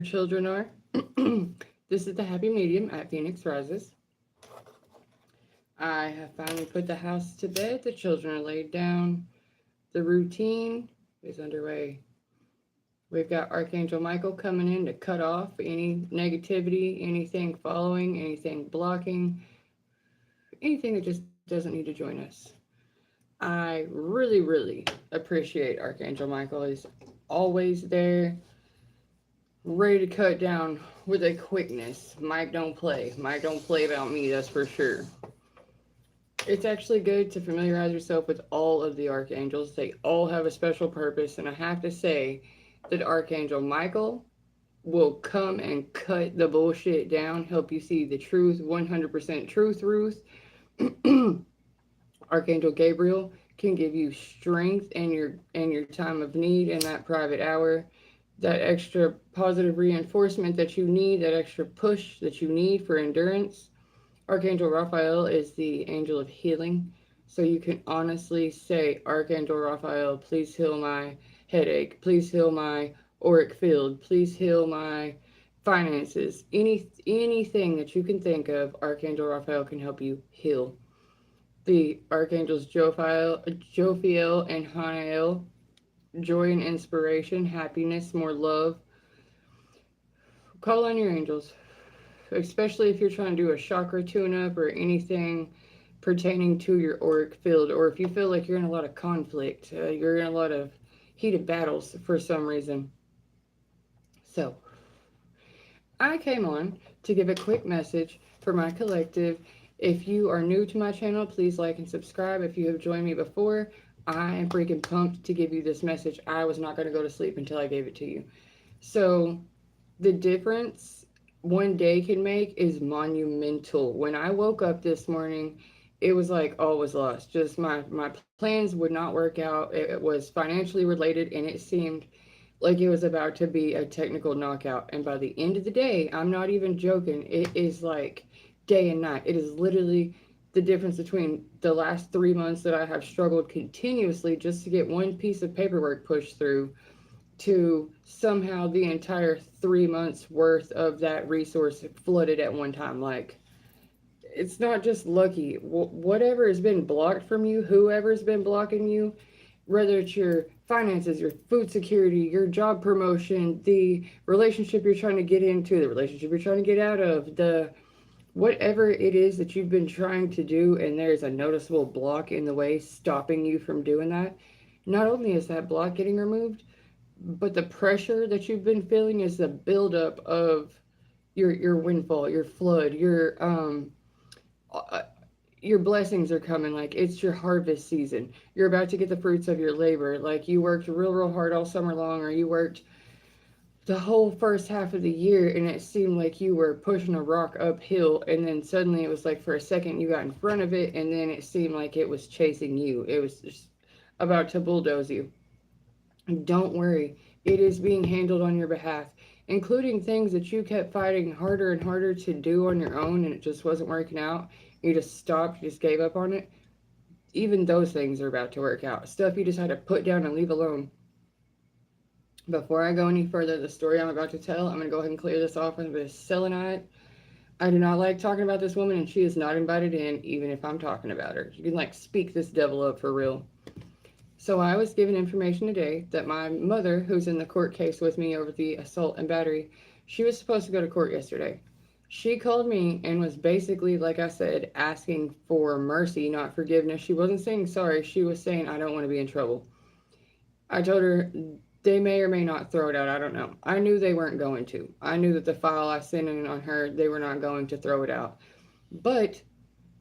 children are. This is the happy medium at Phoenix Rises. I have finally put the house to bed. The children are laid down. The routine is underway. We've got Archangel Michael coming in to cut off any negativity, anything following, anything blocking, anything that just doesn't need to join us. I really, really appreciate Archangel Michael. He's always there, ready to cut down with a quickness. Mike don't play. Mike don't play about me, that's for sure. It's actually good to familiarize yourself with all of the archangels. They all have a special purpose, and I have to say that Archangel Michael will come and cut the bullshit down, help you see the truth, 100% truth, Ruth. Archangel Gabriel can give you strength in your time of need in that private hour, that extra positive reinforcement that you need, that extra push that you need for endurance. Archangel Raphael is the angel of healing. So you can honestly say, Archangel Raphael, please heal my headache. Please heal my auric field. Please heal my finances. Anything that you can think of, Archangel Raphael can help you heal. The archangels Jophiel and Hanael, joy and inspiration, happiness, more love. Call on your angels, especially if you're trying to do a chakra tune-up or anything pertaining to your auric field, or if you feel like you're in a lot of conflict, you're in a lot of heated battles for some reason. So, I came on to give a quick message for my collective. If you are new to my channel, please like and subscribe. If you have joined me before, I am freaking pumped to give you this message. I was not going to go to sleep until I gave it to you. So, the difference one day can make is monumental. When I woke up this morning, it was like all was lost. Just my plans would not work out. It was financially related, and it seemed like it was about to be a technical knockout. And by the end of the day, I'm not even joking, it is like day and night. It is literally the difference between the last 3 months that I have struggled continuously just to get one piece of paperwork pushed through, to somehow the entire 3 months worth of that resource flooded at one time. Like, it's not just lucky. Whatever has been blocked from you, whoever's been blocking you, whether it's your finances, your food security, your job promotion, the relationship you're trying to get into, the relationship you're trying to get out of, the whatever it is that you've been trying to do, and there's a noticeable block in the way stopping you from doing that. Not only is that block getting removed, but the pressure that you've been feeling is the buildup of your windfall, your flood, uh, your blessings are coming. Like, it's your harvest season. You're about to get the fruits of your labor. Like, you worked real hard all summer long, or you worked the whole first half of the year, and it seemed like you were pushing a rock uphill, and then suddenly it was like for a second you got in front of it, and then it seemed like it was chasing you. It was just about to bulldoze you. Don't worry, it is being handled on your behalf, including things that you kept fighting harder and harder to do on your own, and it just wasn't working out. You just stopped, you just gave up on it. Even those things are about to work out. Stuff you just had to put down and leave alone. Before I go any further, the story I'm about to tell, I'm going to go ahead and clear this off with a bit of selenite. I do not like talking about this woman, and she is not invited in, even if I'm talking about her. You can, like, speak this devil up for real. So I was given information today that my mother, who's in the court case with me over the assault and battery, she was supposed to go to court yesterday. She called me and was basically, like I said, asking for mercy, not forgiveness. She wasn't saying sorry. She was saying, I don't want to be in trouble. I told her they may or may not throw it out. I don't know. I knew they weren't going to. I knew that the file I sent in on her, they were not going to throw it out. But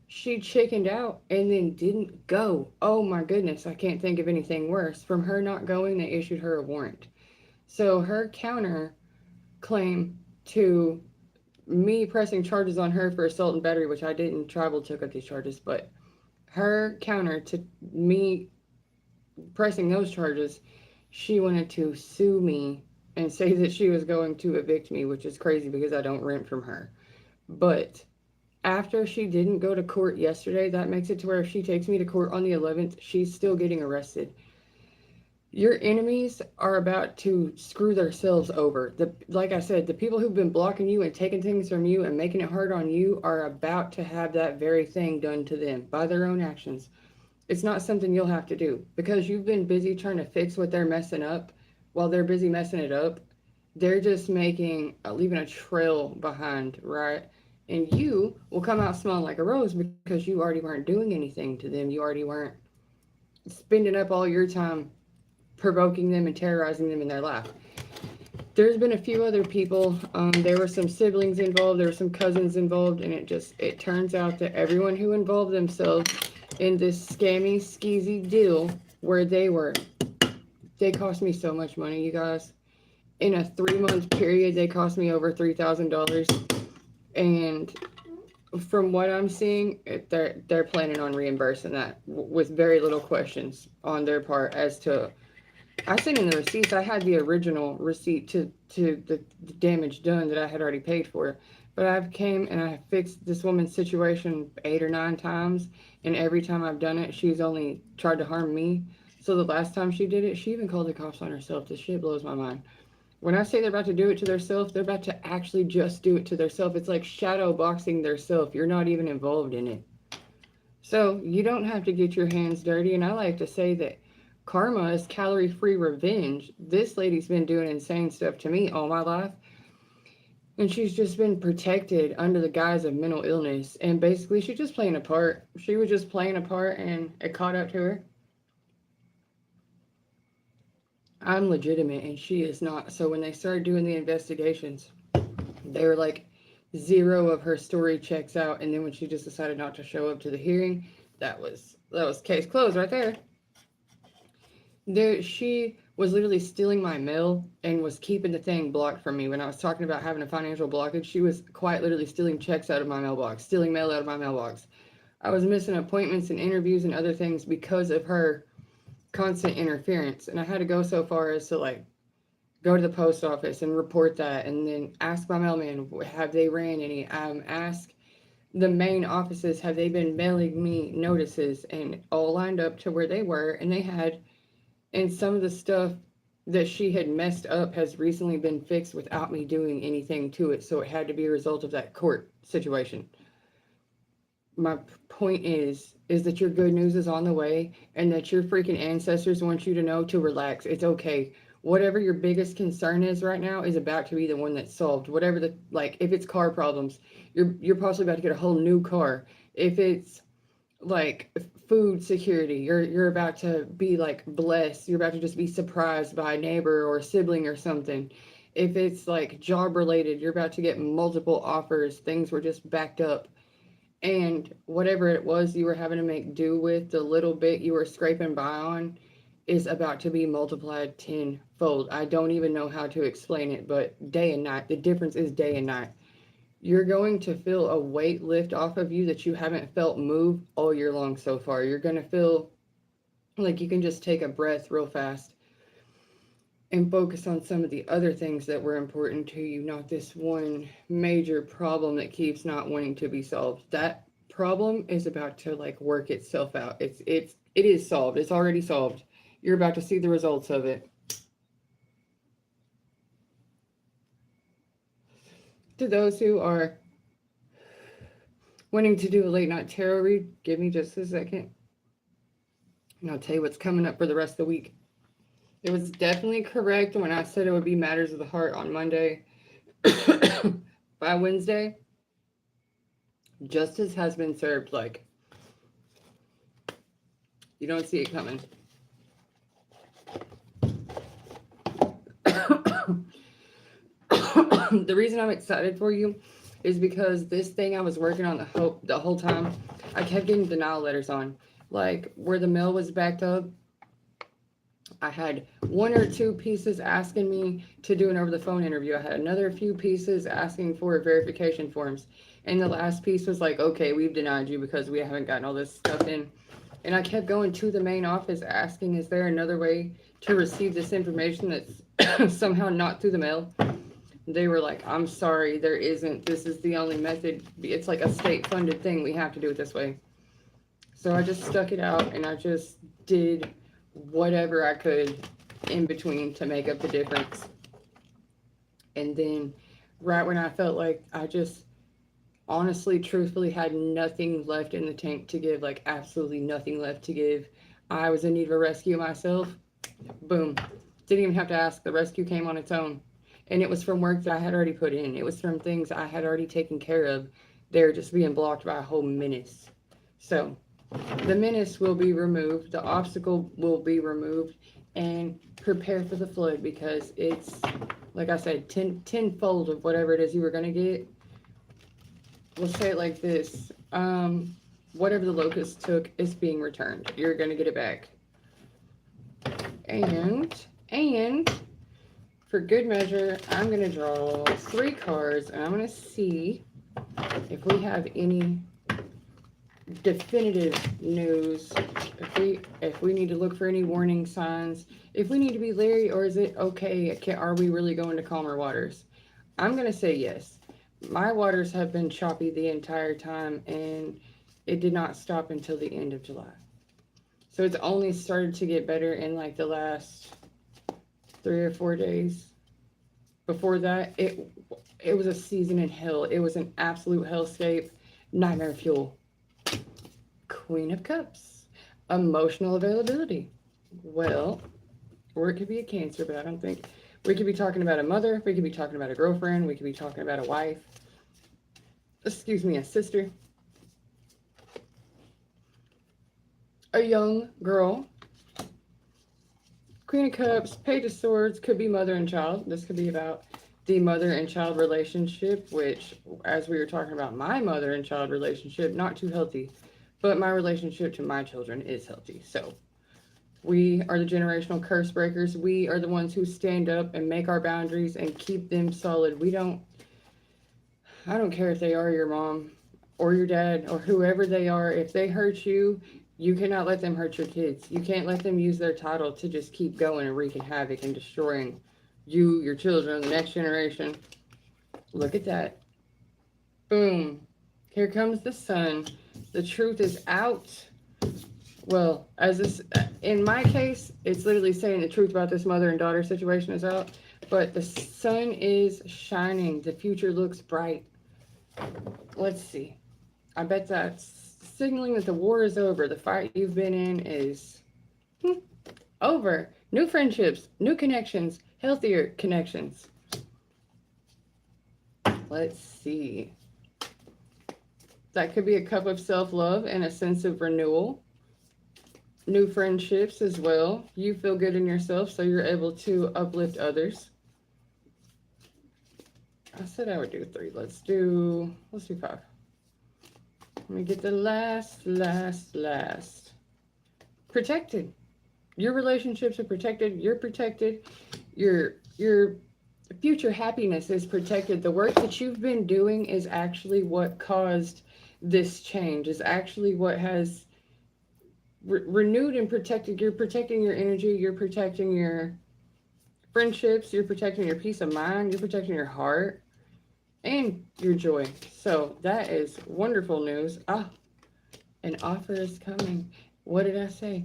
she chickened out and then didn't go. Oh my goodness, I can't think of anything worse. From her not going, they issued her a warrant. So her counter claim to me pressing charges on her for assault and battery, which I didn't, tribal took up these charges, but her counter to me pressing those charges, she wanted to sue me and say that she was going to evict me, which is crazy because I don't rent from her. But after she didn't go to court yesterday, that makes it to where if she takes me to court on the 11th, she's still getting arrested. Your enemies are about to screw themselves over. Like I said, the people who've been blocking you and taking things from you and making it hard on you are about to have that very thing done to them by their own actions. It's not something you'll have to do because you've been busy trying to fix what they're messing up while they're busy messing it up. They're just leaving a trail behind, right? And you will come out smelling like a rose because you already weren't doing anything to them. You already weren't spending up all your time provoking them and terrorizing them in their life. There's been a few other people. There were some siblings involved. There were some cousins involved, and it turns out that everyone who involved themselves in this scammy, skeezy deal where they cost me so much money, you guys. In a 3 month period, they cost me over $3,000, and from what I'm seeing, they're planning on reimbursing that with very little questions on their part as to. I sent in the receipts. I had the original receipt to the damage done that I had already paid for. But I've came and I fixed this woman's situation 8 or 9 times, and every time I've done it, she's only tried to harm me. So the last time she did it, she even called the cops on herself. This shit blows my mind. When I say they're about to do it to themselves, they're about to actually just do it to themselves. It's like shadow boxing themselves. You're not even involved in it. So you don't have to get your hands dirty. And I like to say that karma is calorie-free revenge. This lady's been doing insane stuff to me all my life. And she's just been protected under the guise of mental illness. And basically, she's just playing a part. She was just playing a part and it caught up to her. I'm legitimate and she is not. So when they started doing the investigations, they were like, zero of her story checks out. And then when she just decided not to show up to the hearing, that was case closed right there. She was literally stealing my mail and was keeping the thing blocked from me. When I was talking about having a financial blockage, she was quite literally stealing checks out of my mailbox, stealing mail out of my mailbox. I was missing appointments and interviews and other things because of her constant interference. And I had to go so far as to like go to the post office and report that, and then ask my mailman, have they ran any? Ask the main offices, have they been mailing me notices, and all lined up to where they were, and they had. And some of the stuff that she had messed up has recently been fixed without me doing anything to it. So it had to be a result of that court situation. My point is that your good news is on the way and that your freaking ancestors want you to know to relax. It's okay. Whatever your biggest concern is right now is about to be the one that's solved. Whatever if it's car problems, you're possibly about to get a whole new car. If it's like food security, you're about to be like blessed. You're about to just be surprised by a neighbor or a sibling or something. If it's like job related, you're about to get multiple offers. Things were just backed up, and whatever it was you were having to make do with, the little bit you were scraping by on, is about to be multiplied tenfold. I don't even know how to explain it, but day and night, the difference is day and night. You're going to feel a weight lift off of you that you haven't felt move all year long so far. You're going to feel like you can just take a breath real fast and focus on some of the other things that were important to you, not this one major problem that keeps not wanting to be solved. That problem is about to like work itself out. It is solved. It's already solved. You're about to see the results of it. To those who are wanting to do a late night tarot read, give me just a second. And I'll tell you what's coming up for the rest of the week. It was definitely correct when I said it would be Matters of the Heart on Monday. By Wednesday, justice has been served. Like, you don't see it coming. The reason I'm excited for you is because this thing I was working on the whole time, I kept getting denial letters on. Like, where the mail was backed up, I had 1 or 2 pieces asking me to do an over-the-phone interview. I had another few pieces asking for verification forms. And the last piece was like, okay, we've denied you because we haven't gotten all this stuff in. And I kept going to the main office asking, is there another way to receive this information that's somehow not through the mail? They were like, I'm sorry, there isn't. This is the only method. It's like a state-funded thing. We have to do it this way. So I just stuck it out and I just did whatever I could in between to make up the difference. And then right when I felt like I just honestly, truthfully had nothing left in the tank to give, like absolutely nothing left to give, I was in need of a rescue myself. Boom. Didn't even have to ask. The rescue came on its own. And it was from work that I had already put in. It was from things I had already taken care of. They're just being blocked by a whole menace. So the menace will be removed. The obstacle will be removed. And prepare for the flood, because it's, like I said, tenfold of whatever it is you were going to get. We'll say it like this. Whatever the locust took is being returned. You're going to get it back. And for good measure, I'm going to draw 3 cards, and I'm going to see if we have any definitive news, if we need to look for any warning signs, if we need to be leery, or is it okay? Are we really going to calmer waters? I'm going to say yes. My waters have been choppy the entire time, and it did not stop until the end of July. So it's only started to get better in like the last 3 or 4 days. Before that, it was a season in hell. It was an absolute hellscape. Nightmare fuel. Queen of Cups. Emotional availability. Well, or it could be a Cancer, but I don't think. We could be talking about a mother. We could be talking about a girlfriend. We could be talking about a wife. Excuse me, a sister. A young girl. Queen of Cups, Page of Swords, could be mother and child. This could be about the mother and child relationship, which, as we were talking about my mother and child relationship, not too healthy, but my relationship to my children is healthy. So we are the generational curse breakers. We are the ones who stand up and make our boundaries and keep them solid. I don't care if they are your mom or your dad or whoever they are. If they hurt you, you cannot let them hurt your kids. You can't let them use their title to just keep going and wreaking havoc and destroying you, your children, the next generation. Look at that. Boom. Here comes the sun. The truth is out. Well, in my case, it's literally saying the truth about this mother and daughter situation is out. But the sun is shining. The future looks bright. Let's see. I bet that's signaling that the war is over. The fight you've been in is over. New friendships, new connections, healthier connections. Let's see. That could be a cup of self-love and a sense of renewal. New friendships as well. You feel good in yourself, so you're able to uplift others. I said I would do 3. Let's do 5. Let me get the last. Protected. Your relationships are protected. You're protected. Your future happiness is protected. The work that you've been doing is actually what caused this change, is actually what has renewed and protected. You're protecting your energy. You're protecting your friendships. You're protecting your peace of mind. You're protecting your heart and your joy. So that is wonderful news. An offer is coming. What did I say?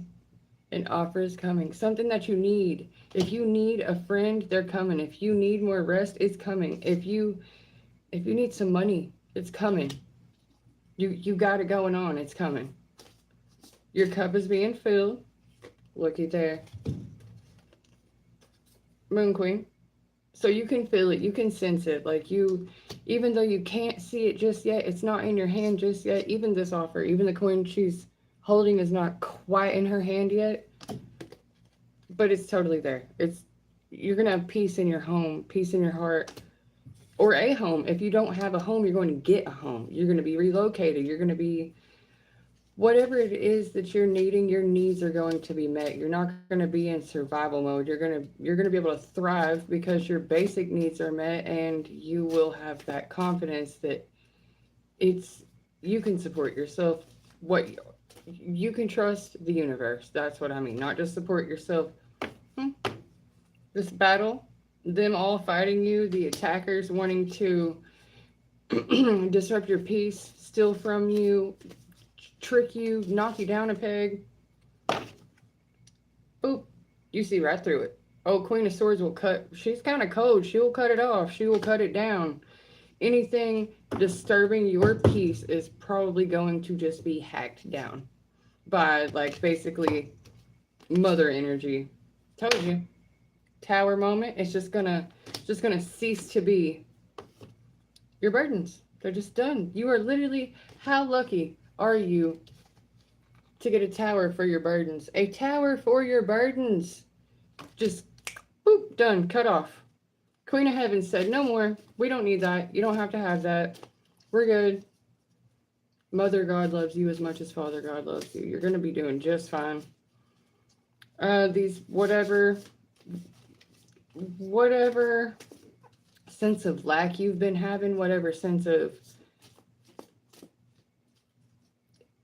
An offer is coming. Something that you need. If you need a friend, they're coming. If you need more rest, it's coming. If you need some money, it's coming. You got it going on. It's coming. Your cup is being filled. Looky there. Moon Queen. So you can feel it, you can sense it, like even though you can't see it just yet, it's not in your hand just yet, even this offer, even the coin she's holding is not quite in her hand yet, but it's totally there. You're going to have peace in your home, peace in your heart, or a home. If you don't have a home, you're going to get a home. You're going to be relocated. You're going to be, whatever it is that you're needing, your needs are going to be met. You're not going to be in survival mode. You're going to be able to thrive because your basic needs are met, and you will have that confidence that you can support yourself. You can trust the universe. That's what I mean. Not just support yourself. This battle, them all fighting you, the attackers wanting to disrupt your peace, steal from you, trick you, knock you down a peg. Boop. You see right through it. Oh, Queen of Swords will cut. She's kind of cold. She will cut it off. She will cut it down. Anything disturbing your peace is probably going to just be hacked down by, like, basically mother energy. Told you. Tower moment. It's just gonna cease to be your burdens. They're just done. You are literally, how lucky are you to get a tower for your burdens? A tower for your burdens. Just, boop, done, cut off. Queen of Heaven said, no more. We don't need that. You don't have to have that. We're good. Mother God loves you as much as Father God loves you. You're going to be doing just fine. These, whatever sense of lack you've been having, whatever sense of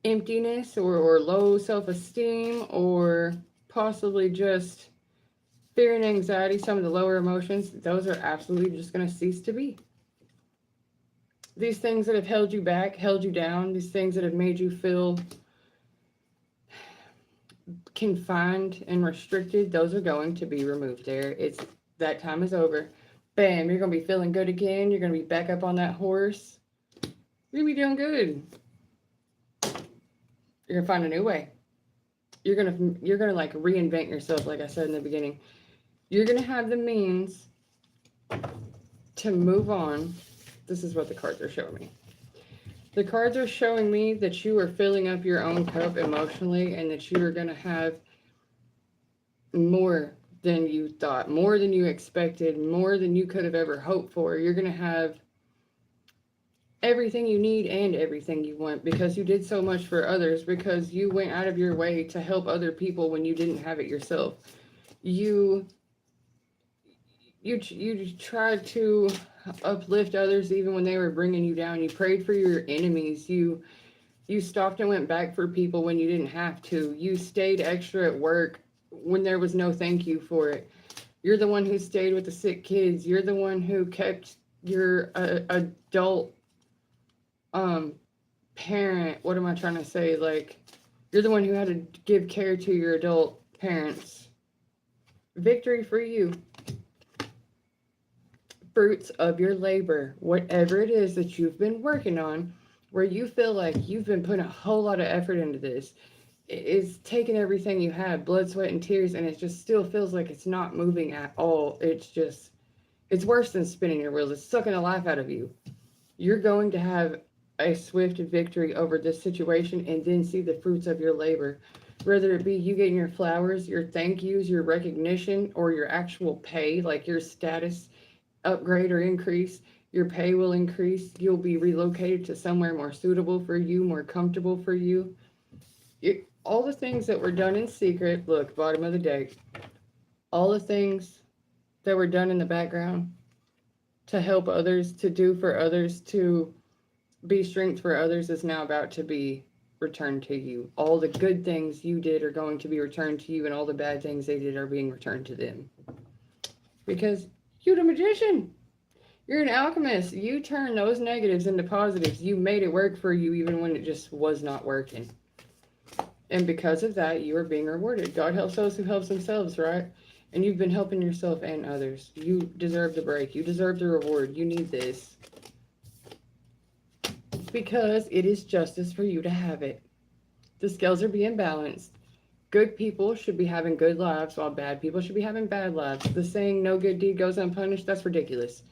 emptiness or low self-esteem, or possibly just fear and anxiety, some of the lower emotions, those are absolutely just going to cease to be. These things that have held you back, held you down, these things that have made you feel confined and restricted, those are going to be removed there. That time is over. Bam, you're going to be feeling good again. You're going to be back up on that horse. You're going to be doing good. You're going to find a new way. You're going to like reinvent yourself, like I said in the beginning. You're going to have the means to move on. This is what the cards are showing me. The cards are showing me that you are filling up your own cup emotionally, and that you are going to have more than you thought, more than you expected, more than you could have ever hoped for. You're going to have everything you need and everything you want, because you did so much for others, because you went out of your way to help other people when you didn't have it yourself. You tried to uplift others even when they were bringing you down. You prayed for your enemies. You stopped and went back for people when you didn't have to. You stayed extra at work when there was no thank you for it. You're the one who stayed with the sick kids. You're the one who kept your adult parent. What am I trying to say? Like, you're the one who had to give care to your adult parents. Victory for you. Fruits of your labor, whatever it is that you've been working on, where you feel like you've been putting a whole lot of effort into this, it's taking everything you have, blood, sweat, and tears, and it just still feels like it's not moving at all. It's worse than spinning your wheels. It's sucking the life out of you. You're going to have a swift victory over this situation, and then see the fruits of your labor, whether it be you getting your flowers, your thank yous, your recognition, or your actual pay, like your status upgrade or increase. Your pay will increase. You'll be relocated to somewhere more suitable for you, more comfortable for you. All the things that were done in secret, look, bottom of the deck, all the things that were done in the background to help others, to do for others, to be strength for others, is now about to be returned to you. All the good things you did are going to be returned to you, and all the bad things they did are being returned to them. Because you're the magician. You're an alchemist. You turn those negatives into positives. You made it work for you even when it just was not working. And because of that, you are being rewarded. God helps those who help themselves, right? And you've been helping yourself and others. You deserve the break. You deserve the reward. You need this. Because it is justice for you to have it. The scales are being balanced. Good people should be having good lives, while bad people should be having bad lives. The saying, no good deed goes unpunished, that's ridiculous.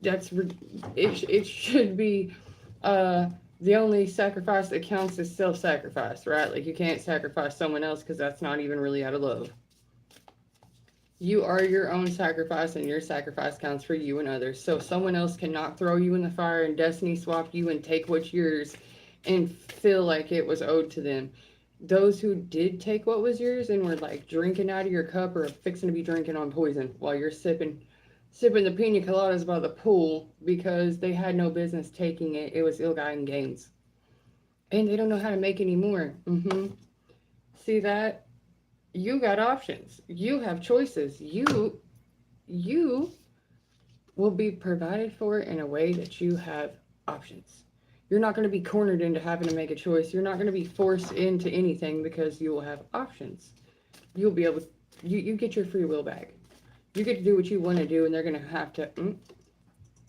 It should be, the only sacrifice that counts is self-sacrifice, right? Like, you can't sacrifice someone else, because that's not even really out of love. You are your own sacrifice, and your sacrifice counts for you and others. So someone else cannot throw you in the fire and destiny swap you and take what's yours and feel like it was owed to them. Those who did take what was yours and were like drinking out of your cup, or fixing to be drinking on poison while you're sipping the pina coladas by the pool, because they had no business taking it. It was ill-gotten gains. And they don't know how to make any more. See that? You got options. You have choices. You will be provided for in a way that you have options. You're not going to be cornered into having to make a choice. You're not going to be forced into anything, because you will have options. You'll be able to, you get your free will back. You get to do what you want to do, and they're going to have to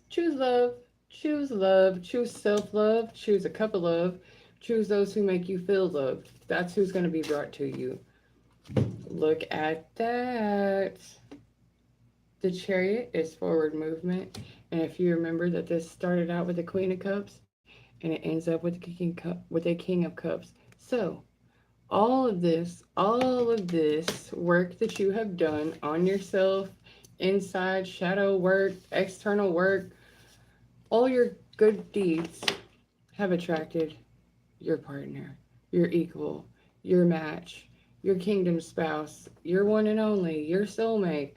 choose love, choose love, choose self-love, choose a cup of love, choose those who make you feel loved. That's who's going to be brought to you. Look at that. The Chariot is forward movement. And if you remember that this started out with the Queen of Cups and it ends up with a King of Cups. So all of this work that you have done on yourself, inside, shadow work, external work, all your good deeds have attracted your partner, your equal, your match, your kingdom spouse, your one and only, your soulmate,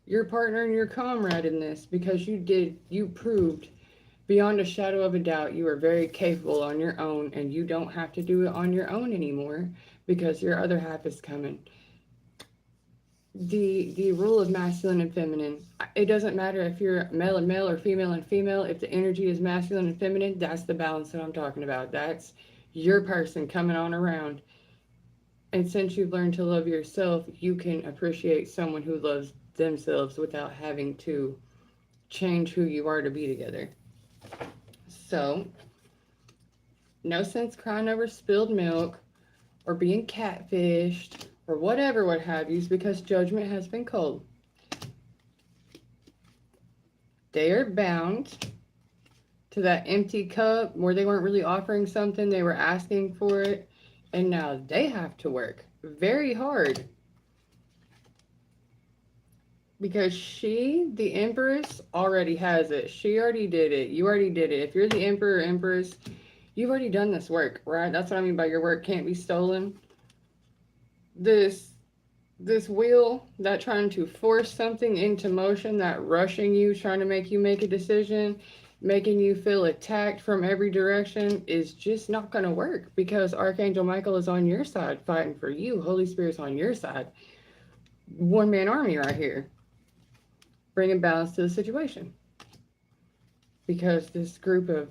your partner and your comrade in this, because you proved beyond a shadow of a doubt you are very capable on your own, and you don't have to do it on your own anymore because your other half is coming. The rule of masculine and feminine, it doesn't matter if you're male and male or female and female. If the energy is masculine and feminine, that's the balance that I'm talking about. That's your person coming on around. And since you've learned to love yourself, you can appreciate someone who loves themselves without having to change who you are to be together. So, no sense crying over spilled milk or being catfished or whatever, what have you, because judgment has been called. They are bound to that empty cup where they weren't really offering something, they were asking for it, and now they have to work very hard. Because she, the Empress, already has it. She already did it. You already did it. If you're the Emperor or Empress, you've already done this work, right? That's what I mean by your work can't be stolen. This wheel that trying to force something into motion, that rushing you, trying to make you make a decision, making you feel attacked from every direction, is just not going to work, because Archangel Michael is on your side fighting for you. Holy Spirit's on your side. One-man army right here, bringing balance to the situation. Because this group of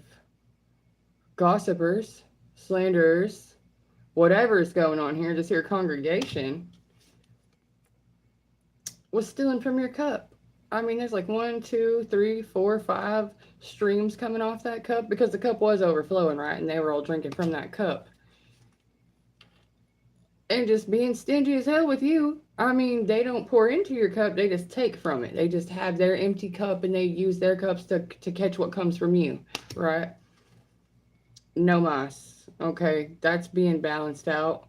gossipers, slanderers, whatever is going on here, this here congregation, was stealing from your cup. I mean, there's like 1, 2, 3, 4, 5 streams coming off that cup, because the cup was overflowing, right? And they were all drinking from that cup. And just being stingy as hell with you. I mean, they don't pour into your cup, they just take from it. They just have their empty cup and they use their cups to catch what comes from you, right? No mas. Okay, that's being balanced out.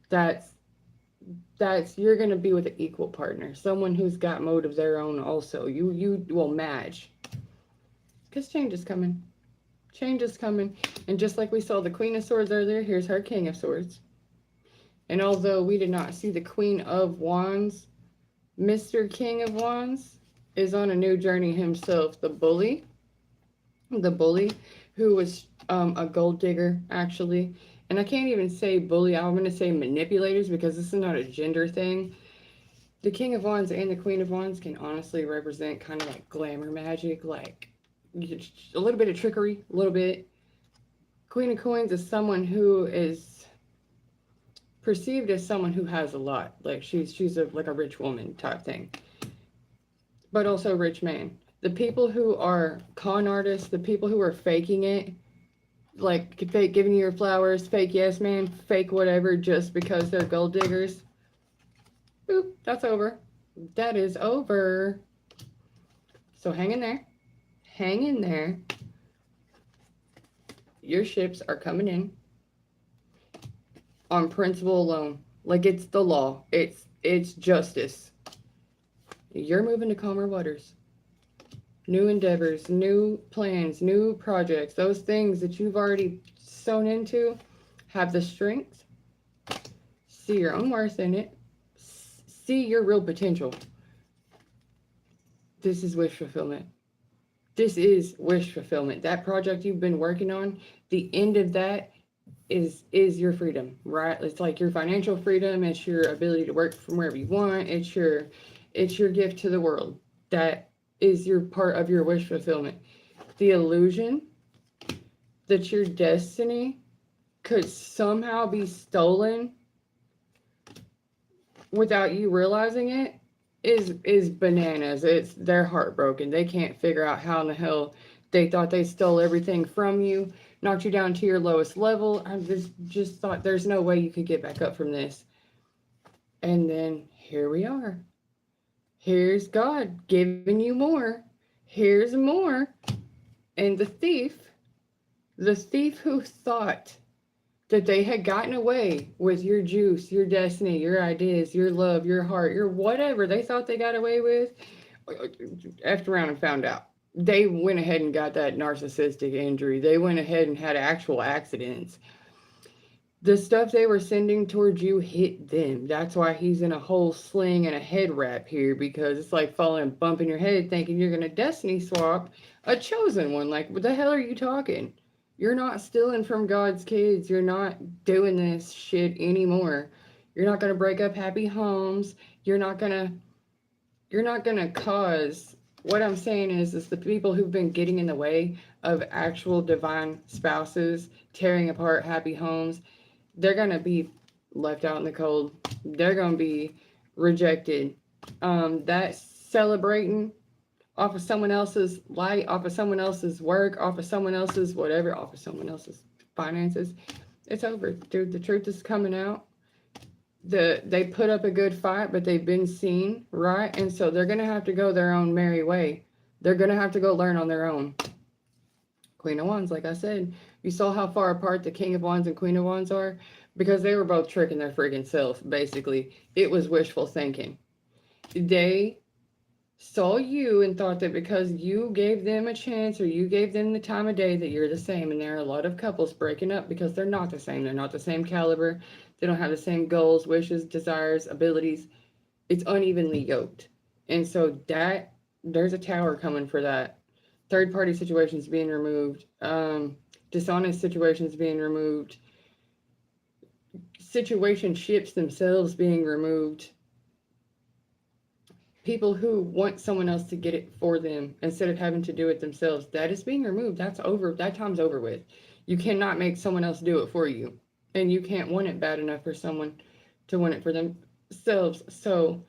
That's you're gonna be with an equal partner, someone who's got mode of their own also. You will match. Because change is coming. Change is coming. And just like we saw the Queen of Swords earlier, here's her King of Swords. And although we did not see the Queen of Wands, Mr. King of Wands is on a new journey himself. The bully, who was a gold digger, actually. And I can't even say bully, I'm going to say manipulators, because this is not a gender thing. The King of Wands and the Queen of Wands can honestly represent kind of like glamour magic, like a little bit of trickery, a little bit. Queen of Coins is someone who is perceived as someone who has a lot, like she's like a rich woman type thing, but also a rich man. The people who are con artists, the people who are faking it, like fake giving you your flowers, fake yes man, fake whatever, just because they're gold diggers, boop, that's over. That is over. So hang in there. Hang in there. Your ships are coming in on principle alone. Like, it's the law. It's justice. You're moving to calmer waters. New endeavors, new plans, new projects, those things that you've already sewn into, have the strength. See your own worth in it. See your real potential. This is wish fulfillment. This is wish fulfillment. That project you've been working on, the end of that is your freedom, right? It's like your financial freedom. It's your ability to work from wherever you want. It's your gift to the world. That is your part of your wish fulfillment. The illusion that your destiny could somehow be stolen without you realizing it is bananas. They're heartbroken. They can't figure out how in the hell they thought they stole everything from you, knocked you down to your lowest level. I just thought there's no way you could get back up from this. And then here we are. Here's God giving you more. Here's more. And the thief who thought that they had gotten away with your juice, your destiny, your ideas, your love, your heart, your whatever they thought they got away with, effed around and found out. They went ahead and got that narcissistic injury. They went ahead and had actual accidents. The stuff they were sending towards you hit them. That's why he's in a whole sling and a head wrap here, because it's like falling and bumping your head thinking you're going to destiny swap a chosen one. Like, what the hell are you talking? You're not stealing from God's kids. You're not doing this shit anymore. You're not going to break up happy homes. You're not going to cause, what I'm saying is the people who've been getting in the way of actual divine spouses, tearing apart happy homes, they're going to be left out in the cold. They're going to be rejected. That celebrating off of someone else's light, off of someone else's work, off of someone else's whatever, off of someone else's finances, it's over. Dude, the truth is coming out. They put up a good fight, but they've been seen, right? And so they're going to have to go their own merry way. They're going to have to go learn on their own. Queen of Wands, like I said, you saw how far apart the King of Wands and Queen of Wands are, because they were both tricking their friggin' self, basically. It was wishful thinking. They saw you and thought that because you gave them a chance or you gave them the time of day that you're the same. And there are a lot of couples breaking up because they're not the same. They're not the same caliber. They don't have the same goals, wishes, desires, abilities. It's unevenly yoked. And so that there's a tower coming for that. Third party situations being removed. Dishonest situations being removed. Situationships themselves being removed. People who want someone else to get it for them instead of having to do it themselves, that is being removed. That's over. That time's over with. You cannot make someone else do it for you. And you can't want it bad enough for someone to want it for themselves. So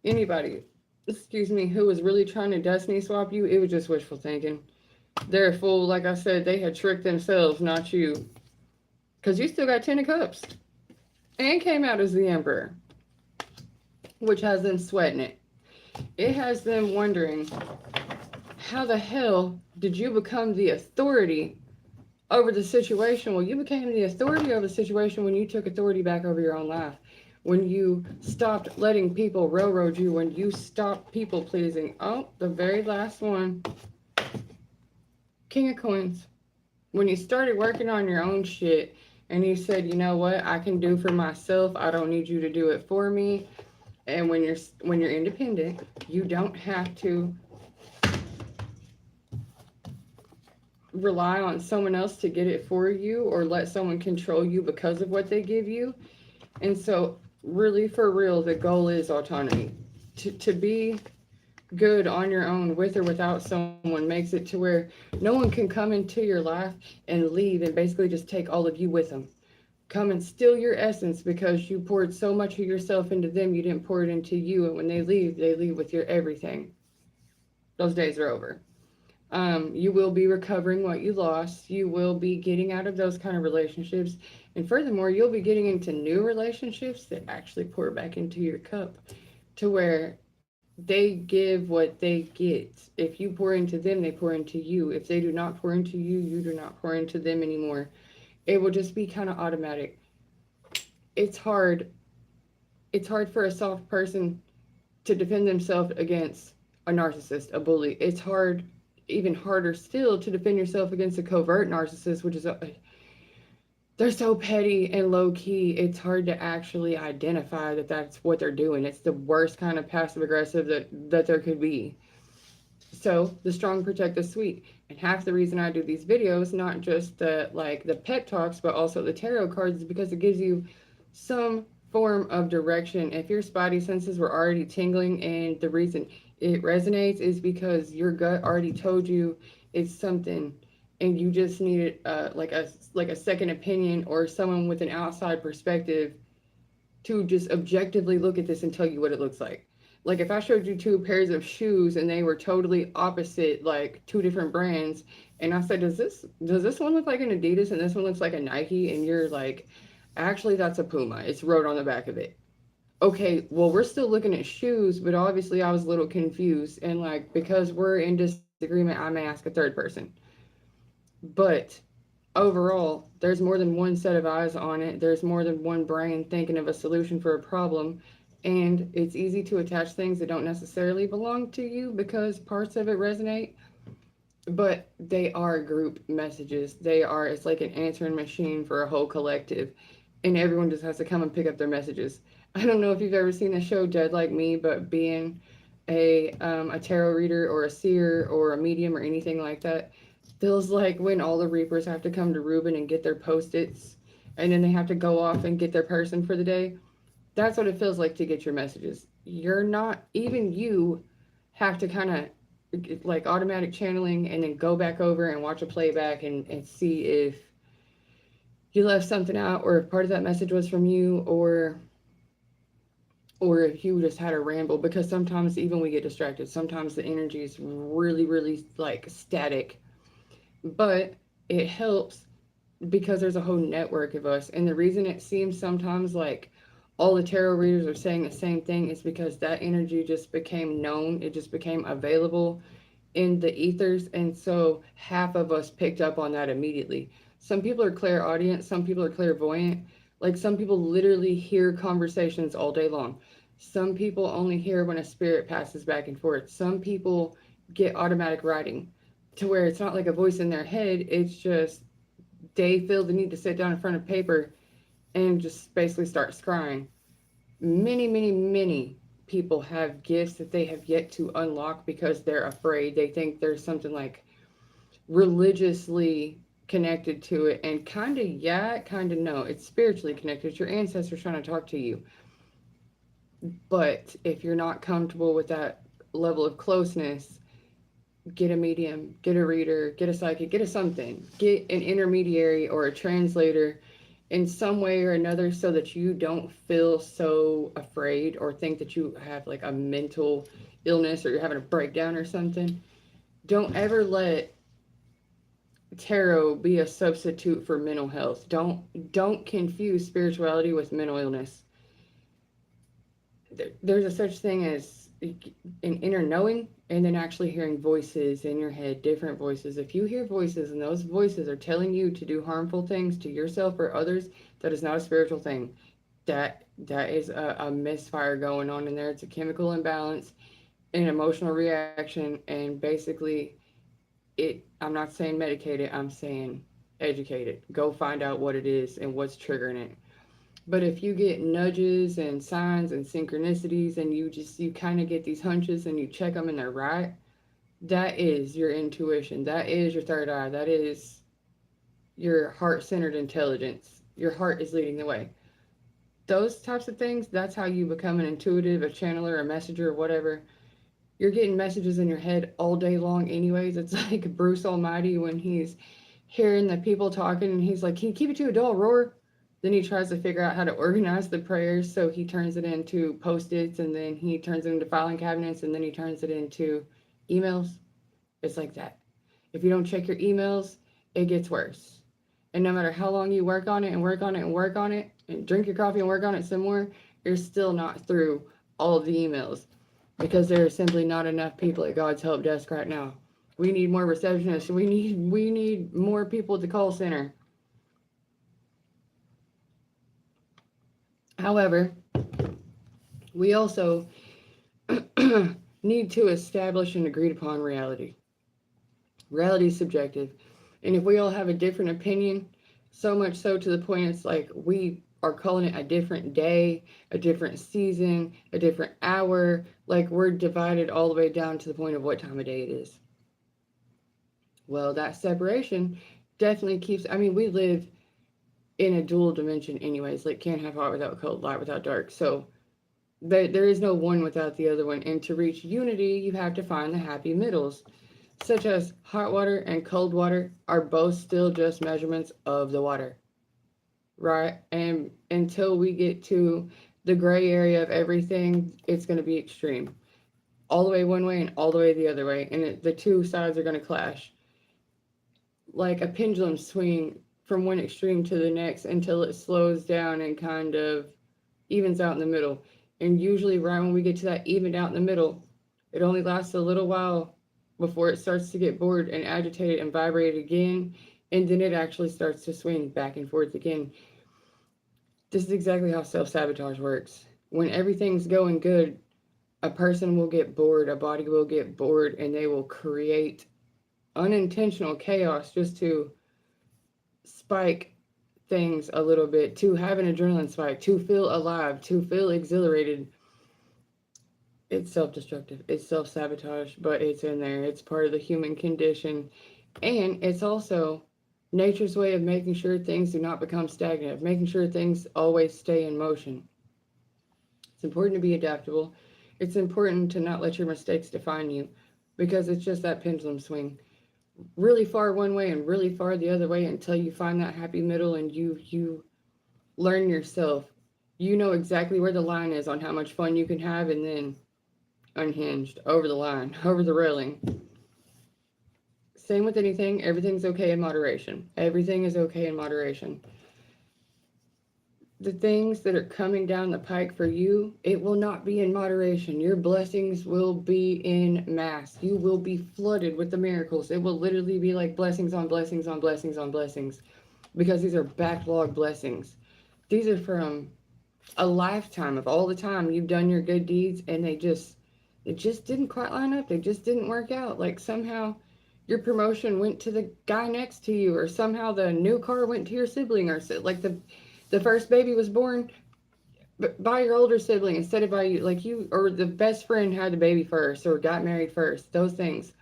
anybody, who was really trying to destiny swap you, it was just wishful thinking. They're a fool. Like I said, they had tricked themselves, not you. Because you still got 10 of Cups. And came out as the Emperor. Which has them sweating it. It has them wondering, how the hell did you become the authority over the situation? Well, you became the authority over the situation when you took authority back over your own life. When you stopped letting people railroad you. When you stopped people pleasing. Oh, the very last one. King of Coins. When you started working on your own shit and you said, you know what, I can do for myself. I don't need you to do it for me. And when you're independent, you don't have to rely on someone else to get it for you or let someone control you because of what they give you. And so really, for real, the goal is autonomy. To be good on your own, with or without someone, makes it to where no one can come into your life and leave and basically just take all of you with them. Come and steal your essence because you poured so much of yourself into them, you didn't pour it into you. And when they leave with your everything. Those days are over. You will be recovering what you lost. You will be getting out of those kind of relationships. And furthermore, you'll be getting into new relationships that actually pour back into your cup to where they give what they get. If you pour into them, they pour into you. If they do not pour into you, you do not pour into them anymore. It will just be kind of automatic. It's hard for a soft person to defend themselves against a narcissist, a bully. It's hard, even harder still, to defend yourself against a covert narcissist, which is they're so petty and low key. It's hard to actually identify that that's what they're doing. It's the worst kind of passive aggressive that there could be. So the strong protect the sweet. And half the reason I do these videos, not just the pep talks, but also the tarot cards, is because it gives you some form of direction. If your spidey senses were already tingling, and the reason it resonates is because your gut already told you it's something, and you just needed like a second opinion or someone with an outside perspective to just objectively look at this and tell you what it looks like. Like if I showed you two pairs of shoes and they were totally opposite, like two different brands, and I said, does this one look like an Adidas and this one looks like a Nike? And you're like, actually that's a Puma. It's wrote on the back of it. Okay, well we're still looking at shoes, but obviously I was a little confused, and like because we're in disagreement, I may ask a third person. But overall, there's more than one set of eyes on it. There's more than one brain thinking of a solution for a problem. And it's easy to attach things that don't necessarily belong to you because parts of it resonate, but they are group messages. It's like an answering machine for a whole collective. And everyone just has to come and pick up their messages. I don't know if you've ever seen the show Dead Like Me, but being a tarot reader or a seer or a medium or anything like that feels like when all the reapers have to come to Reuben and get their post-its, and then they have to go off and get their person for the day. That's what it feels like to get your messages. You're not, even you have to kind of like automatic channeling and then go back over and watch a playback and see if you left something out, or if part of that message was from you, or if you just had a ramble, because sometimes even we get distracted. Sometimes the energy is really, really like static, but it helps because there's a whole network of us. And the reason it seems sometimes like all the tarot readers are saying the same thing is because that energy just became known, it just became available in the ethers. And so half of us picked up on that immediately. Some people are clairaudient, some people are clairvoyant. Like some people literally hear conversations all day long. Some people only hear when a spirit passes back and forth. Some people get automatic writing to where it's not like a voice in their head, it's just they feel the need to sit down in front of paper and just basically start scrying. Many, many, many people have gifts that they have yet to unlock because they're afraid. They think there's something like religiously connected to it, and kind of, yeah, kind of no. It's spiritually connected. It's your ancestors trying to talk to you. But if you're not comfortable with that level of closeness, get a medium, get a reader, get a psychic, get a something, get an intermediary or a translator in some way or another so that you don't feel so afraid or think that you have like a mental illness or you're having a breakdown or something. Don't ever let tarot be a substitute for mental health. Don't confuse spirituality with mental illness. There's a such thing as an inner knowing and then actually hearing voices in your head, different voices. If you hear voices and those voices are telling you to do harmful things to yourself or others, that is not a spiritual thing. That is a misfire going on in there. It's a chemical imbalance, an emotional reaction, and basically I'm not saying medicate it, I'm saying educate it. Go find out what it is and what's triggering it. But if you get nudges and signs and synchronicities and you kind of get these hunches and you check them and they're right, that is your intuition. That is your third eye. That is your heart-centered intelligence. Your heart is leading the way. Those types of things, that's how you become an intuitive, a channeler, a messenger, or whatever. You're getting messages in your head all day long anyways. It's like Bruce Almighty when he's hearing the people talking and he's like, can you keep it to a dull roar? Then he tries to figure out how to organize the prayers, so he turns it into post-its, and then he turns it into filing cabinets, and then he turns it into emails. It's like that. If you don't check your emails, it gets worse. And no matter how long you work on it and work on it and work on it, and drink your coffee and work on it some more, you're still not through all of the emails because there are simply not enough people at God's Help Desk right now. We need more receptionists. We need more people at the call center. However, we also need to establish an agreed upon reality. Reality is subjective. And if we all have a different opinion, so much so to the point it's like we are calling it a different day, a different season, a different hour, like we're divided all the way down to the point of what time of day it is. Well, that separation definitely keeps, I mean, we live in a dual dimension anyways, like can't have hot without cold, light without dark. So there is no one without the other one. And to reach unity, you have to find the happy middles, such as hot water and cold water are both still just measurements of the water, right? And until we get to the gray area of everything, it's going to be extreme. All the way one way and all the way the other way. And the two sides are going to clash. Like a pendulum swing from one extreme to the next until it slows down and kind of evens out in the middle. And usually, right when we get to that evened out in the middle, it only lasts a little while before it starts to get bored and agitated and vibrate again. And then it actually starts to swing back and forth again. This is exactly how self sabotage works. When everything's going good, a person will get bored, a body will get bored, and they will create unintentional chaos just to spike things a little bit, to have an adrenaline spike, to feel alive, to feel exhilarated. It's self destructive, it's self sabotage, but it's in there. It's part of the human condition. And it's also nature's way of making sure things do not become stagnant, making sure things always stay in motion. It's important to be adaptable. It's important to not let your mistakes define you because it's just that pendulum swing. Really far one way and really far the other way until you find that happy middle and you learn yourself. You know exactly where the line is on how much fun you can have, and then unhinged, over the line, over the railing. Same with anything, everything's okay in moderation. Everything is okay in moderation. The things that are coming down the pike for you, it will not be in moderation. Your blessings will be in mass. You will be flooded with the miracles. It will literally be like blessings on blessings on blessings on blessings, because these are backlog blessings. These are from a lifetime of all the time you've done your good deeds, and it just didn't quite line up. They just didn't work out. Like somehow your promotion went to the guy next to you, or somehow the new car went to your sibling, or like the first baby was born by your older sibling instead of by you. Like you, or the best friend had the baby first or got married first. Those things.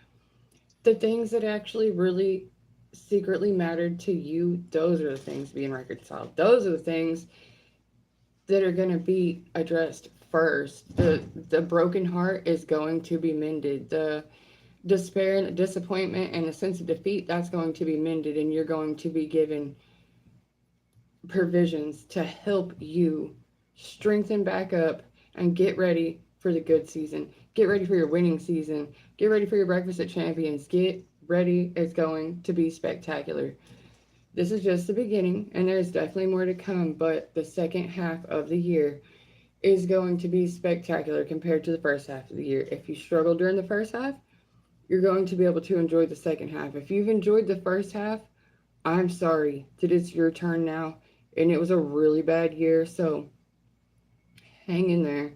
The things that actually really secretly mattered to you, those are the things being reconciled. Those are the things that are going to be addressed first. The broken heart is going to be mended. The despair and the disappointment and the sense of defeat, that's going to be mended, and you're going to be given provisions to help you strengthen back up and get ready for the good season. Get ready for your winning season. Get ready for your breakfast at champions. Get ready. It's going to be spectacular. This is just the beginning, and there's definitely more to come, but the second half of the year is going to be spectacular compared to the first half of the year. If you struggled during the first half, you're going to be able to enjoy the second half. If you've enjoyed the first half, I'm sorry that it's your turn now. And it was a really bad year, so hang in there.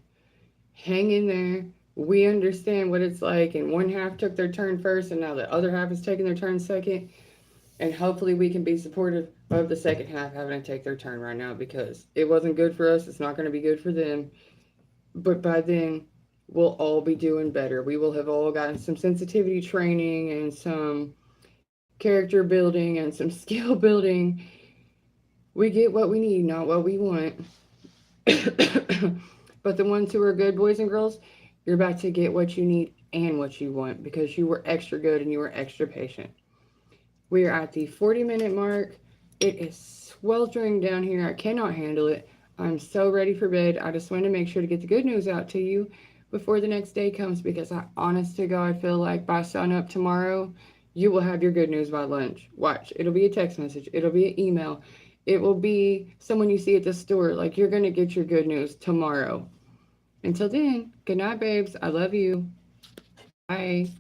Hang in there. We understand what it's like, and one half took their turn first, and now the other half is taking their turn second. And hopefully we can be supportive of the second half having to take their turn right now, because it wasn't good for us. It's not going to be good for them. But by then, we'll all be doing better. We will have all gotten some sensitivity training and some character building and some skill building. We get what we need, not what we want. But the ones who are good boys and girls, you're about to get what you need and what you want, because you were extra good and you were extra patient. We are at the 40-minute mark. It is sweltering down here. I cannot handle it. I'm so ready for bed. I just wanted to make sure to get the good news out to you before the next day comes, because I honest to God feel like by sun up tomorrow, you will have your good news by lunch. Watch. It'll be a text message. It'll be an email. It will be someone you see at the store. Like, you're going to get your good news tomorrow. Until then, good night, babes. I love you. Bye.